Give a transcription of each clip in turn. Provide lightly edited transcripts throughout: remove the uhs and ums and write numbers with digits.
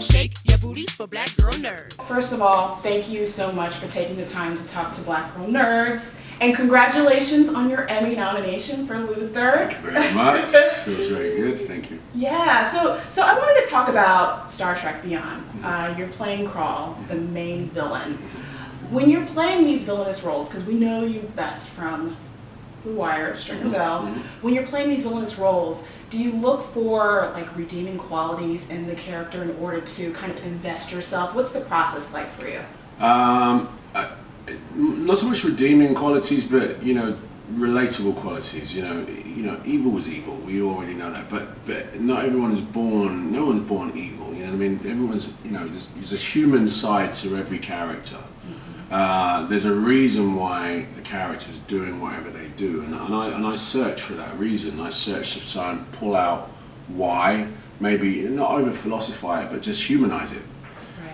shake your booties for Black Girl Nerds. First of all, thank you so much for taking the time to talk to Black Girl Nerds. And congratulations on your Emmy nomination for Luther. Thank you very much. Feels very good. Thank you. Yeah, so I wanted to talk about Star Trek Beyond. You're playing Krall, the main villain. When you're playing these villainous roles, because we know you best from The Wire, Stringer Bell, when you're playing these villainous roles, do you look for like redeeming qualities in the character in order to kind of invest yourself? What's the process like for you? Not so much redeeming qualities, but relatable qualities. Evil is evil. We already know that. But not everyone is born. No one's born evil. You know what I mean? Everyone's. There's a human side to every character. There's a reason why the character's doing whatever they do, and I search for that reason. I search to try and pull out why. Maybe not over philosophize it, but just humanize it.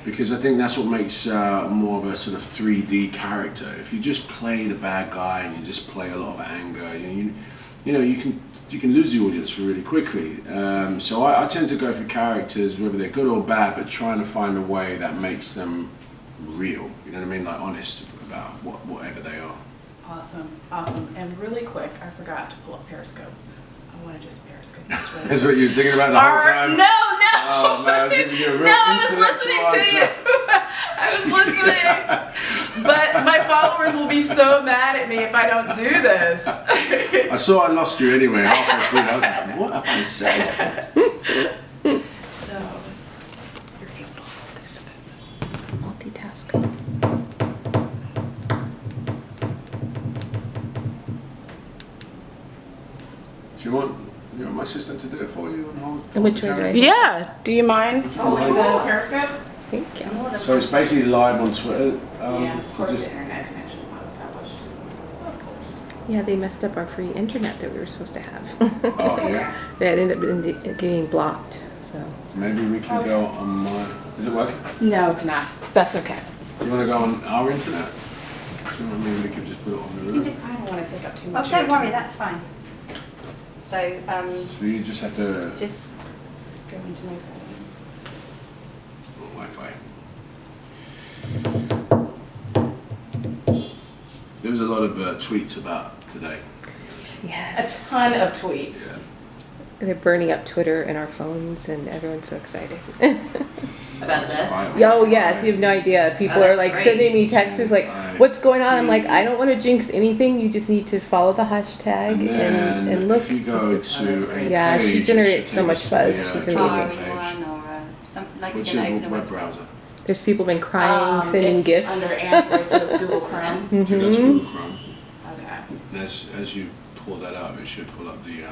Because I think that's what makes more of a sort of 3D character. If you just play the bad guy and you just play a lot of anger, you can lose the audience really quickly. So I tend to go for characters, whether they're good or bad, but trying to find a way that makes them real. You know what I mean? Like honest about whatever they are. Awesome. And really quick, I forgot to pull up Periscope. I want to just Periscope this right. That's what you was thinking about the whole time? No. Oh man, I was giving you a real intellectual answer. I was listening. But my followers will be so mad at me if I don't do this. I saw I lost you anyway halfway through. I was like, what have I said? So, you're able to hold this a bit. Multitask. Do you want my assistant to do it for you? And which way do I? Yeah. Do you mind holding the Periscope? Thank you. So it's basically live on Twitter. Yeah, of so course just- the internet connection is not established. Of course. Yeah, they messed up our free internet that we were supposed to have. Oh yeah. That ended up getting blocked. So. Maybe we can go on my. Is it working? No, it's not. That's okay. You want to go on our internet? Do you know what I mean? We could just put it on the room. I don't want to take up too Oh, much. don't of your worry, time. that's fine. So, So you just have to just Go into my settings. Wi-Fi. There was a lot of tweets about today. Yes. A ton of tweets. Yeah. They're burning up Twitter and our phones, and everyone's so excited. About this? Oh yes, you have no idea. People Oh, are that's like great. sending me texts like, "What's going on?" I'm like, "I don't want to jinx anything. You just need to follow the hashtag And then and look." if you go to a Yeah, she page, generates it so should much take buzz. us to She's the amazing. page. one or something like What's you can your open a web website. browser? There's people been crying, sending it's gifts. under Android, so it's Google Chrome. So you go to Google Chrome, Okay. and as you pull that up, it should pull up the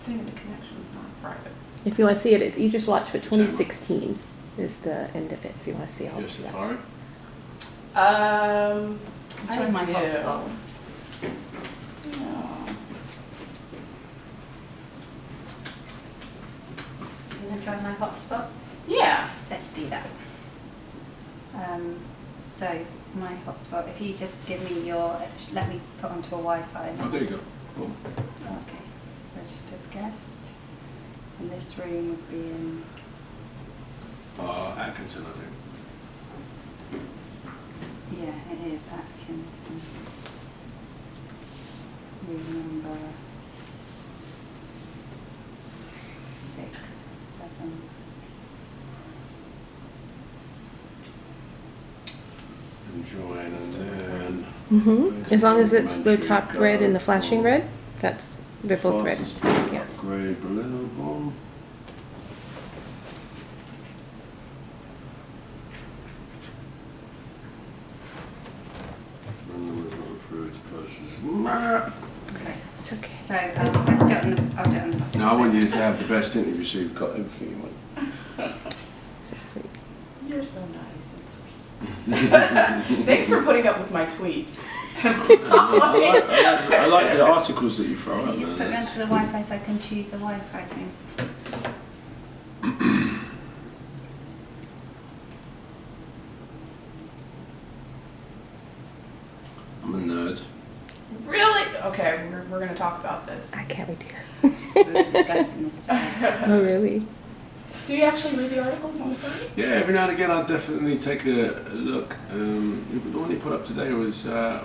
Saying the connection is not private. If you want to see it, it's Idris Watch for 2016 is the end of it. If you want to see all your the stuff. Safari. I Join my do. hotspot. No. You want to try my hotspot? Yeah. Let's do that. So my hotspot, if you just give me your, let me put onto a Wi-Fi. Oh, there you go. Cool. Okay, registered guest. And this room would be in, Atkinson, I think. yeah, it is Atkinson. Room number 6, 7. Join and then. As long as it's the top red and the flashing red, they're both red. Fastest Yeah. upgrade available. It's okay. So I'll do it on the, I'll do it on the bus. No, I want you to have the best interview so you've got everything you want. Just sweet. You're so nice and sweet. Thanks for putting up with my tweets. I like the articles that you throw Can out you just there. put me onto the Wi-Fi so I can choose a Wi-Fi thing? I'm a nerd. Really? okay, we're going to talk about this. I can't wait to hear. We were discussing this today. Oh, really? So you actually read the articles on the site? Yeah, every now and again I'll definitely take a look. The one you put up today was about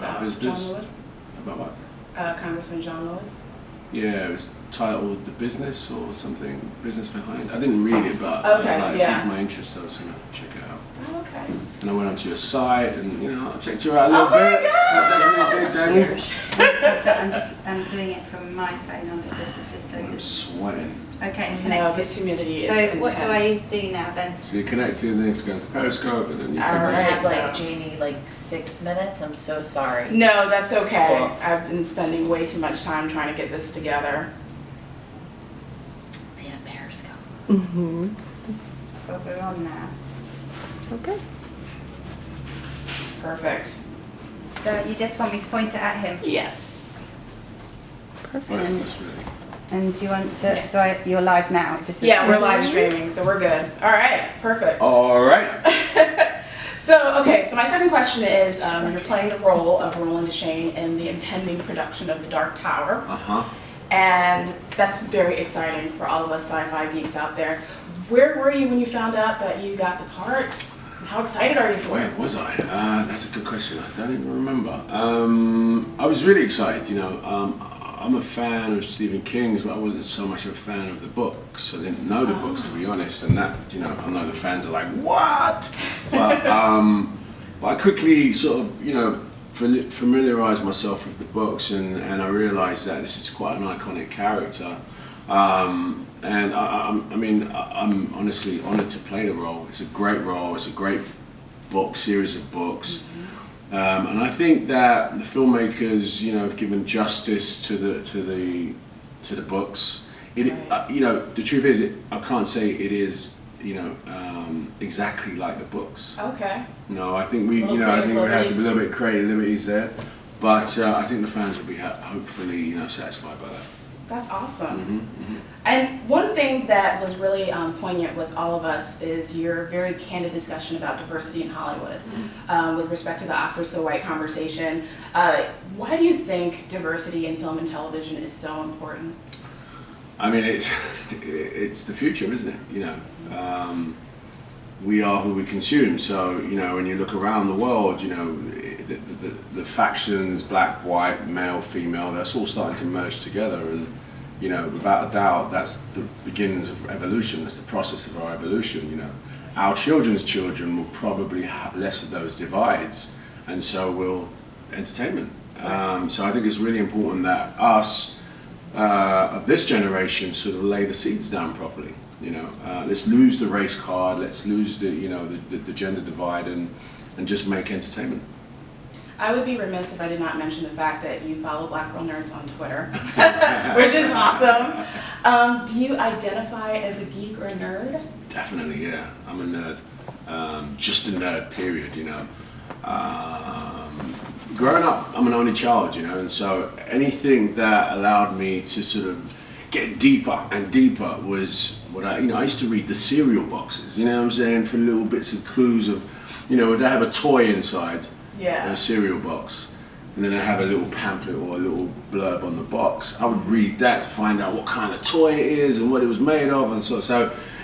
John business. Lewis? About what? Congressman John Lewis? Yeah, it was titled The Business or something, Business Behind. I didn't read it, but Okay, it was like, yeah. piqued my interest, so I was going to check it out. Oh, okay. And I went onto your site and, I checked you out a little Oh my bit. God! So definitely did, Jamie. I'm doing it from my phone onto this. It's just so I'm sweating. Okay, No, connected. this humidity is So intense. what do I do now then? So you're connected, and then you have to go into Periscope, and then you All take I right. the... had like so- Jamie like 6 minutes. I'm so sorry. No, that's okay. Cool. I've been spending way too much time trying to get this together. Damn Periscope. Mm-hmm. Well, we're on now. Okay. Perfect. So you just want me to point it at him? Yes. Both of us, really. And do you want to, Yes. you're live now? It just says Yeah, we're live. live streaming, so we're good. All right, perfect. All right. So my second question is, you're playing the role of Roland Deschain in the impending production of The Dark Tower, Uh-huh. and that's very exciting for all of us sci-fi geeks out there. Where were you when you found out that you got the part? And how excited are you for Where it? was I? That's a good question. I don't even remember. I was really excited, I'm a fan of Stephen King's, but I wasn't so much of a fan of the books. I didn't know the books, to be honest, and that, I know the fans are like, what? But I quickly sort of, familiarized myself with the books, and I realized that this is quite an iconic character. And I'm honestly honored to play the role. It's a great role. It's a great series of books. And I think that the filmmakers, have given justice to the books. The truth is, I can't say it is, exactly like the books. Okay. No, I think we, Little I think we had creative to be a little bit creative liberties there. But I think the fans will be hopefully, satisfied by that. That's awesome. Mm-hmm. And one thing that was really poignant with all of us is your very candid discussion about diversity in Hollywood with respect to the Oscars So White conversation. Why do you think diversity in film and television is so important? I mean, it's the future, isn't it? We are who we consume. So, when you look around the world, the factions, black, white, male, female, that's all starting to merge together. And, without a doubt, that's the beginnings of evolution. That's the process of our evolution. Our children's children will probably have less of those divides, and so will entertainment. So I think it's really important that us, of this generation, sort of lay the seeds down properly. Let's lose the race card. Let's lose the gender divide, and just make entertainment. I would be remiss if I did not mention the fact that you follow Black Girl Nerds on Twitter, which is awesome. Do you identify as a geek or a nerd? Definitely, yeah. I'm a nerd. Just a nerd, period, growing up, I'm an only child, and so anything that allowed me to sort of get deeper and deeper was what I used to read the cereal boxes, what I'm saying, for little bits of clues of, would they have a toy inside? Yeah. A cereal box, and then I have a little pamphlet or a little blurb on the box. I would read that to find out what kind of toy it is and what it was made of, and so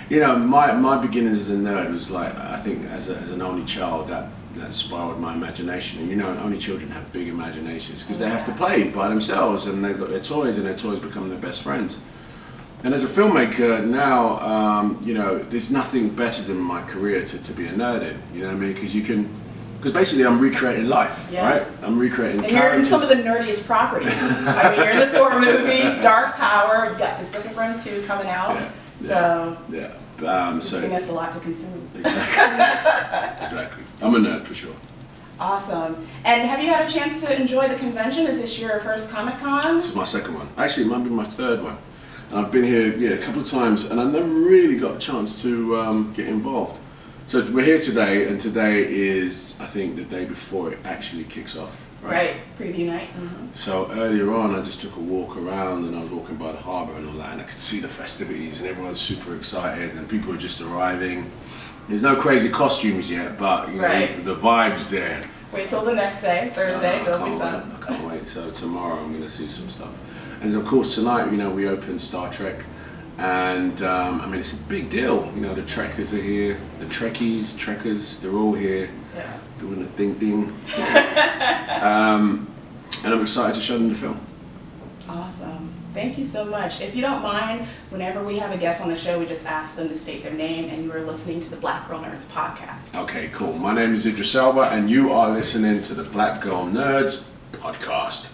my beginnings as a nerd was like, I think as an only child that spiraled my imagination. And only children have big imaginations because they have to play by themselves, and they've got their toys, and their toys become their best friends. And as a filmmaker now, there's nothing better than my career to be a nerd in. You know what I mean? Because basically I'm recreating life, right? I'm recreating and you're in characters. some of the nerdiest properties. I mean, you're in the Thor movies, Dark Tower, you've got Pacific Rim 2 coming out. So giving us a lot to consume. Exactly. I'm a nerd for sure. Awesome. And have you had a chance to enjoy the convention? Is this your first Comic-Con? This is my second one. Actually, it might be my third one. And I've been here, a couple of times, and I've never really got a chance to get involved. So we're here today, and today is, I think, the day before it actually kicks off. Right, preview night. Mm-hmm. So earlier on, I just took a walk around, and I was walking by the harbour and all that, and I could see the festivities, and everyone's super excited, and people are just arriving. There's no crazy costumes yet, but the vibe's there. Wait till the next day, Thursday, there'll be some. I can't wait. So tomorrow I'm going to see some stuff. And of course tonight, you know, we open Star Trek. And I mean, it's a big deal. You know, the Trekkers are here, the Trekkies, Trekkers, they're all here doing the ding. And I'm excited to show them the film. Awesome. Thank you so much. If you don't mind, whenever we have a guest on the show, we just ask them to state their name, and you are listening to the Black Girl Nerds podcast. Okay, cool. My name is Idris Elba, and you are listening to the Black Girl Nerds podcast.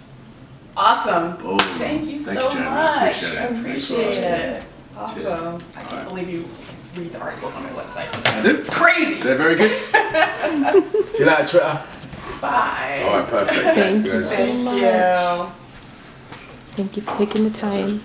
Awesome. Boom. Thank you so Jen. much. I appreciate it. I Thanks for appreciate asking. it. Awesome. Cheers. I can't Alright. believe you read the articles on my website. I do. It's crazy. They're very good. See you later, Twitter. Bye. All right, perfect. Thank you guys. so Thank much. you. Thank you for taking the time.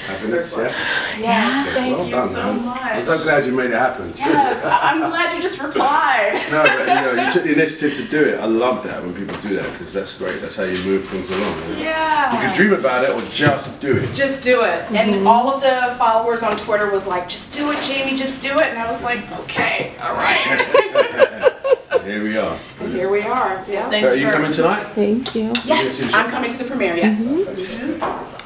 Happiness, yeah. Yes, thank Well you done, so man. much. I'm so glad you made it happen. Yes, I'm glad you just replied. No, but you know, you took the initiative to do it. I love that when people do that because that's great. That's how you move things along. You know? Yeah. You can dream about it or just do it. Just do it. And all of the followers on Twitter was like, just do it, Jamie, just do it. And I was like, okay, all right. Here we are. And here we are. Yeah. So are you coming tonight? Thank you. Yes, I'm coming to the premiere, yes.